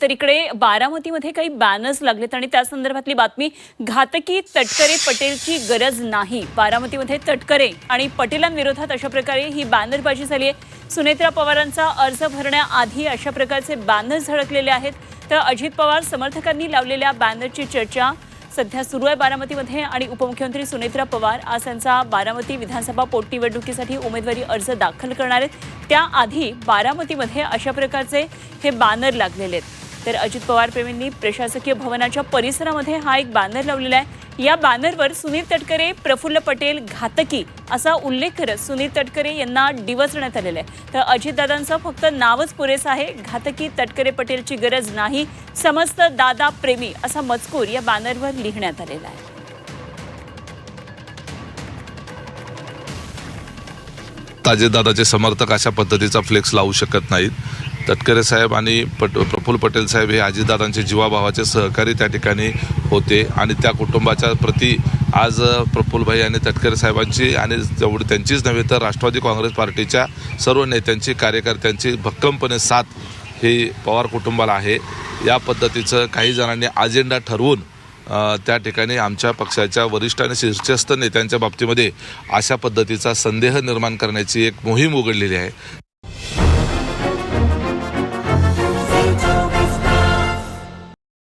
तर इकडे बारामतीमध्ये काही बॅनर्स लागलेत आणि त्या संदर्भातली बातमी घातकी तटकरे पटेलची गरज नाही। बारामतीमध्ये तटकरे आणि पटेलांविरोधात अशा प्रकारे ही बॅनरबाजी झाली आहे। सुनेत्रा पवारांचा अर्ज भरण्याआधी अशा प्रकारचे बॅनर झळकलेले आहेत। तर अजित पवार समर्थकांनी लावलेल्या बॅनरची चर्चा सध्या सुरू आहे बारामतीमध्ये आणि उपमुख्यमंत्री सुनेत्रा पवार आज त्यांचा बारामती विधानसभा पोटनिवडणुकीसाठी उमेदवारी अर्ज दाखल करणार आहेत। त्याआधी बारामतीमध्ये अशा प्रकारचे हे बॅनर लागलेले आहेत। तर अजित पवार प्रेमींनी प्रशासकीय भवनाच्या परिसरामध्ये हा एक बॅनर लावलेला आहे। या बॅनरवर सुनील तटकरे प्रफुल्ल पटेल घातकी असा उल्लेख करत सुनील तटकरे यांना डिवचण्यात आलेला आहे। तर अजितदादांचं फक्त नावच पुरेसं आहे, घातकी तटकरे पटेलची गरज नाही, समस्त दादा प्रेमी असा मजकूर या बॅनरवर लिहिण्यात आलेला आहे। अजितदादाचे समर्थक अशा पद्धतीचा फ्लेक्स लावू शकत नाहीत। तटकरे साहेब आणि प्रफुल्ल पटेल साहेब हे अजितदादांचे जीवाभावाचे सहकारी त्या ठिकाणी होते आणि त्या कुटुंबाच्या प्रति आज प्रफुल्लभाई आणि तटकरे साहेबांची आणि जेवढी त्यांचीच नव्हे तर राष्ट्रवादी काँग्रेस पार्टीच्या सर्व नेत्यांची कार्यकर्त्यांची भक्कमपणे साथ ही पवार कुटुंबाला आहे। या पद्धतीचं काही जणांनी अजेंडा ठरवून त्या ठिकाणी आमच्या पक्षाच्या वरिष्ठ आणि शीर्षस्थ नेत्यांच्या बाबतीमध्ये अशा पद्धतीचा संदेह निर्माण करण्याची एक मोहीम उघडलेली आहे।